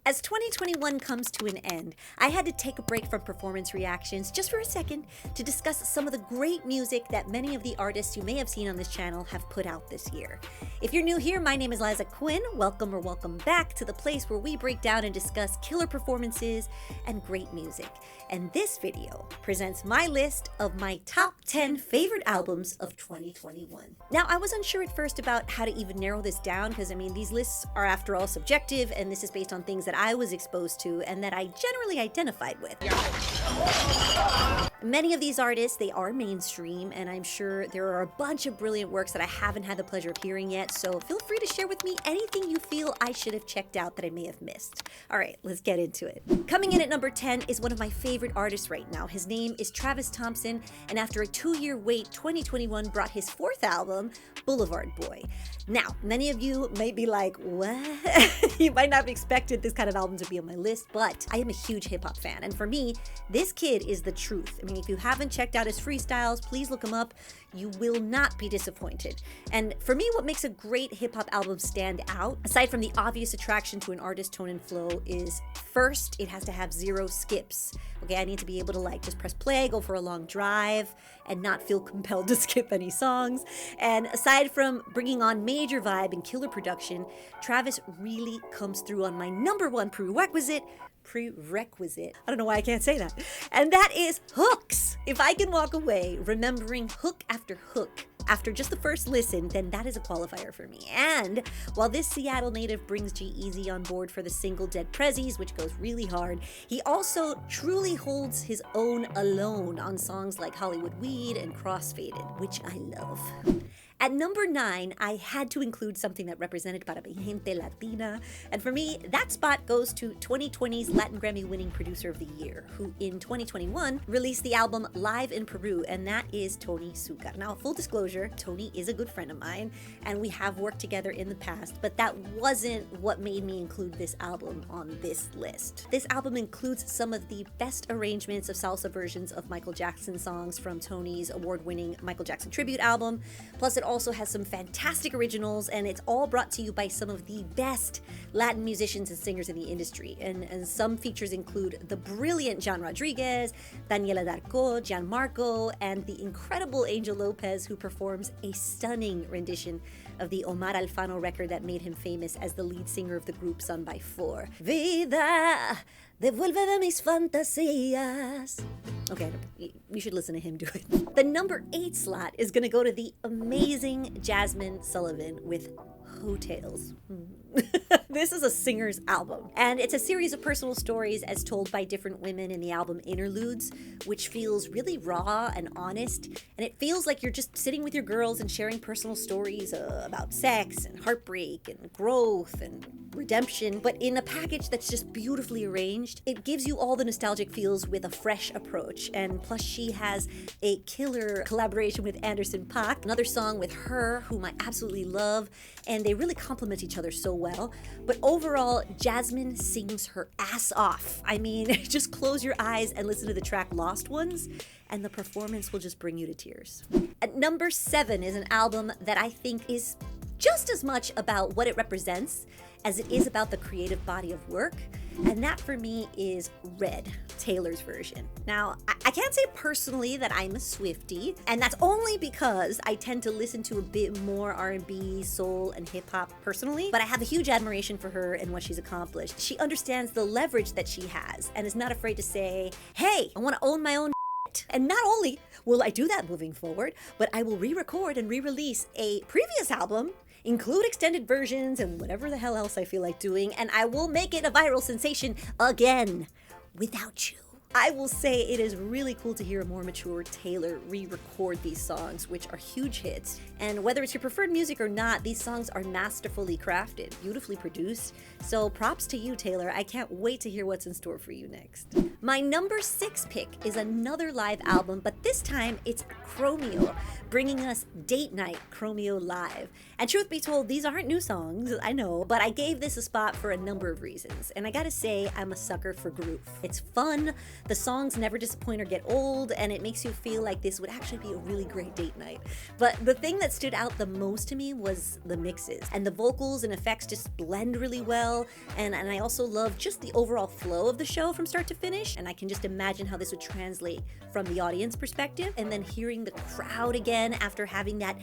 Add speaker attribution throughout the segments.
Speaker 1: As 2021 comes to an end, I had to take a break from performance reactions just for a second to discuss some of the great music that many of the artists you may have seen on this channel have put out this year. If you're new here, my name is Liza Quin. Welcome or welcome back to the place where we break down and discuss killer performances and great music. And this video presents my list of my top 10 favorite albums of 2021. Now, I was unsure at first about how to even narrow this down because, these lists are after all subjective, and this is based on things that I was exposed to and that I generally identified with. Many of these artists, they are mainstream, and I'm sure there are a bunch of brilliant works that I haven't had the pleasure of hearing yet, so feel free to share with me anything you feel I should have checked out that I may have missed. All right, let's get into it. Coming in at number 10 is one of my favorite artists right now. His name is Travis Thompson, and after a 2-year wait, 2021 brought his 4th album, Boulevard Boy. Now, many of you may be like, what? You might not have expected this kind of album to be on my list, but I am a huge hip-hop fan, and for me, this kid is the truth. If you haven't checked out his freestyles, please look him up. You will not be disappointed. And for me, what makes a great hip-hop album stand out, aside from the obvious attraction to an artist's tone and flow, is first, it has to have 0 skips. Okay, I need to be able to just press play, go for a long drive, and not feel compelled to skip any songs. And aside from bringing on major vibe and killer production, Travis really comes through on my number 1 prerequisite. I don't know why I can't say that. And that is hooks. If I can walk away remembering hook after hook after just the first listen, then that is a qualifier for me. And while this Seattle native brings G-Eazy on board for the single Dead Prezzies, which goes really hard, he also truly holds his own alone on songs like Hollywood Weed and Crossfaded, which I love. At number 9, I had to include something that represented para mi gente latina, and for me, that spot goes to 2020's Latin Grammy-winning Producer of the Year, who in 2021 released the album Live in Peru, and that is Tony Zucker. Now, full disclosure, Tony is a good friend of mine, and we have worked together in the past, but that wasn't what made me include this album on this list. This album includes some of the best arrangements of salsa versions of Michael Jackson songs from Tony's award-winning Michael Jackson tribute album, plus it also has some fantastic originals, and it's all brought to you by some of the best Latin musicians and singers in the industry. And some features include the brilliant John Rodriguez, Daniela Darko, Gianmarco, and the incredible Angel Lopez, who performs a stunning rendition of the Omar Alfano record that made him famous as the lead singer of the group Son by 4. Vida, devuélveme mis fantasías. Okay, you should listen to him do it. The number 8 slot is gonna go to the amazing Jasmine Sullivan with Hotels. This is a singer's album, and it's a series of personal stories as told by different women in the album Interludes, which feels really raw and honest, and it feels like you're just sitting with your girls and sharing personal stories about sex and heartbreak and growth and redemption, but in a package that's just beautifully arranged. It gives you all the nostalgic feels with a fresh approach, and plus she has a killer collaboration with Anderson .Paak, another song with her, whom I absolutely love, and they really complement each other so well. But overall, Jasmine sings her ass off. Just close your eyes and listen to the track Lost Ones, and the performance will just bring you to tears. At number 7 is an album that I think is just as much about what it represents as it is about the creative body of work, and that for me is Red, Taylor's version. Now, I can't say personally that I'm a Swiftie, and that's only because I tend to listen to a bit more R&B, soul, and hip-hop personally, but I have a huge admiration for her and what she's accomplished. She understands the leverage that she has and is not afraid to say, hey, I want to own my own shit. And not only will I do that moving forward, but I will re-record and re-release a previous album, include extended versions and whatever the hell else I feel like doing, and I will make it a viral sensation again without you. I will say it is really cool to hear a more mature Taylor re-record these songs, which are huge hits. And whether it's your preferred music or not, these songs are masterfully crafted, beautifully produced. So props to you, Taylor. I can't wait to hear what's in store for you next. My number 6 pick is another live album, but this time it's Chromeo, bringing us Date Night Chromeo Live. And truth be told, these aren't new songs, I know, but I gave this a spot for a number of reasons. And I gotta say, I'm a sucker for groove. It's fun, The songs never disappoint or get old, and it makes you feel like this would actually be a really great date night. But the thing that stood out the most to me was the mixes, and the vocals and effects just blend really well, and I also love just the overall flow of the show from start to finish, and I can just imagine how this would translate from the audience perspective, and then hearing the crowd again after having that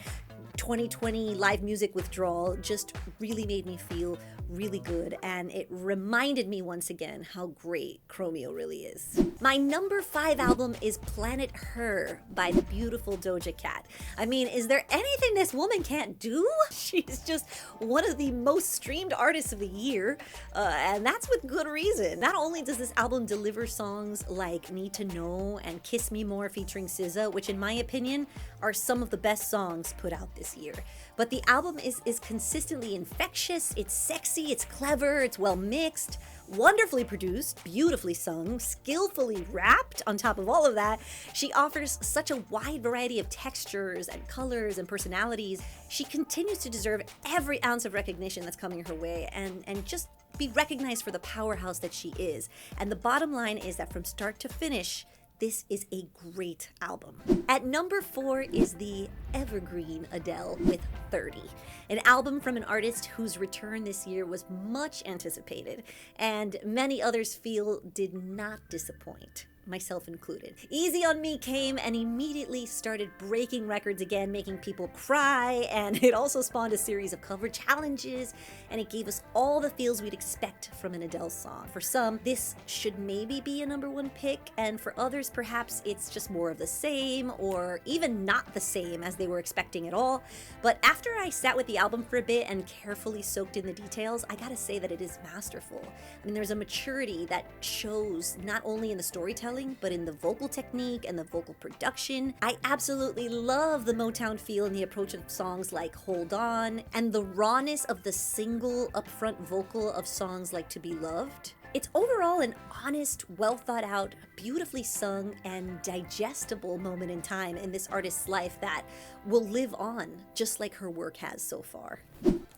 Speaker 1: 2020 live music withdrawal just really made me feel really good, and it reminded me once again how great Chromeo really is. My number 5 album is Planet Her by the beautiful Doja Cat. I mean, is there anything this woman can't do? She's just one of the most streamed artists of the year, and that's with good reason. Not only does this album deliver songs like Need to Know and Kiss Me More featuring SZA, which in my opinion are some of the best songs put out this year, but the album is consistently infectious, it's sexy, it's clever, it's well mixed, wonderfully produced, beautifully sung, skillfully rapped. On top of all of that, she offers such a wide variety of textures and colors and personalities. She continues to deserve every ounce of recognition that's coming her way, and just be recognized for the powerhouse that she is. And the bottom line is that from start to finish, this is a great album. At number 4 is the evergreen Adele with 30, an album from an artist whose return this year was much anticipated, and many others feel did not disappoint, myself included. Easy on Me came and immediately started breaking records again, making people cry, and it also spawned a series of cover challenges, and it gave us all the feels we'd expect from an Adele song. For some, this should maybe be a number 1 pick, and for others, perhaps it's just more of the same, or even not the same as they were expecting at all. But after I sat with the album for a bit and carefully soaked in the details, I gotta say that it is masterful. I mean, there's a maturity that shows not only in the storytelling, but in the vocal technique and the vocal production. I absolutely love the Motown feel and the approach of songs like Hold On, and the rawness of the single upfront vocal of songs like To Be Loved. It's overall an honest, well thought out, beautifully sung, and digestible moment in time in this artist's life that will live on, just like her work has so far.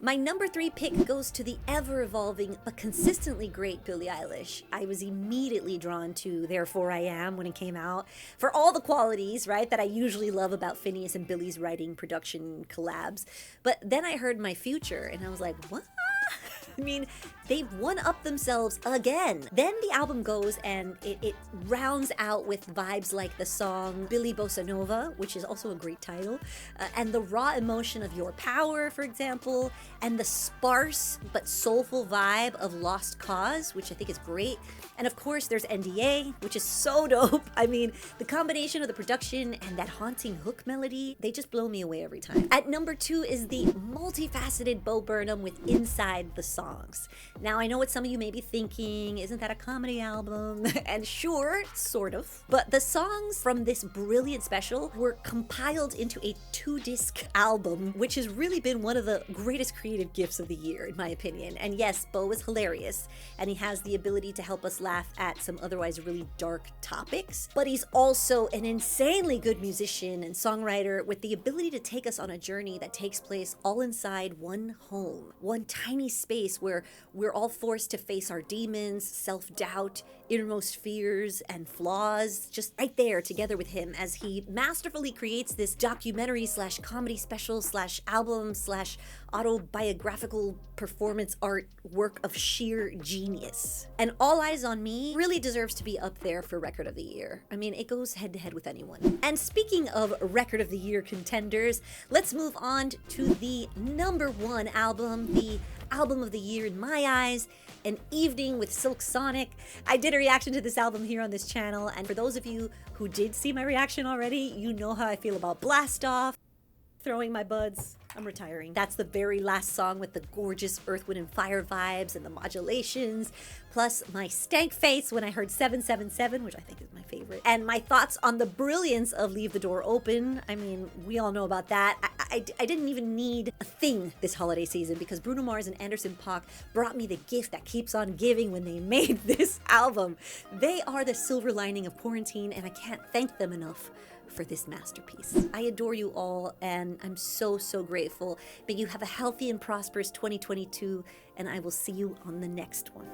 Speaker 1: My number 3 pick goes to the ever-evolving but consistently great Billie Eilish. I was immediately drawn to Therefore I Am when it came out, for all the qualities, right, that I usually love about Phineas and Billie's writing production collabs. But then I heard My Future, and I was like, what? I mean, they've one-upped themselves again. Then the album goes and it rounds out with vibes like the song Billy Bossa Nova, which is also a great title, and the raw emotion of Your Power, for example, and the sparse but soulful vibe of Lost Cause, which I think is great. And of course, there's NDA, which is so dope. I mean, the combination of the production and that haunting hook melody, they just blow me away every time. At number 2 is the multifaceted Bo Burnham with Inside the Songs. Now, I know what some of you may be thinking, isn't that a comedy album? And sure, sort of. But the songs from this brilliant special were compiled into a 2-disc album, which has really been one of the greatest creative gifts of the year, in my opinion. And yes, Bo is hilarious, and he has the ability to help us laugh at some otherwise really dark topics, but he's also an insanely good musician and songwriter with the ability to take us on a journey that takes place all inside one home, one tiny space where we're all forced to face our demons, self-doubt, innermost fears, and flaws, just right there together with him as he masterfully creates this documentary / comedy special / album / autobiographical performance art work of sheer genius. And All Eyes on Me really deserves to be up there for Record of the Year. I mean, it goes head to head with anyone. And speaking of Record of the Year contenders, let's move on to the number 1 album, the album of the year in my eyes, An Evening with Silk Sonic. I did a reaction to this album here on this channel, and for those of you who did see my reaction already, you know how I feel about Blast Off, Throwing My Buds, I'm retiring. That's the very last song with the gorgeous Earth, Wind, and Fire vibes and the modulations, plus my stank face when I heard 777, which I think is my favorite, and my thoughts on the brilliance of Leave the Door Open. I mean, we all know about that. I didn't even need a thing this holiday season because Bruno Mars and Anderson .Paak brought me the gift that keeps on giving when they made this album. They are the silver lining of quarantine, and I can't thank them enough for this masterpiece. I adore you all, and I'm so, so grateful. May you have a healthy and prosperous 2022, and I will see you on the next one.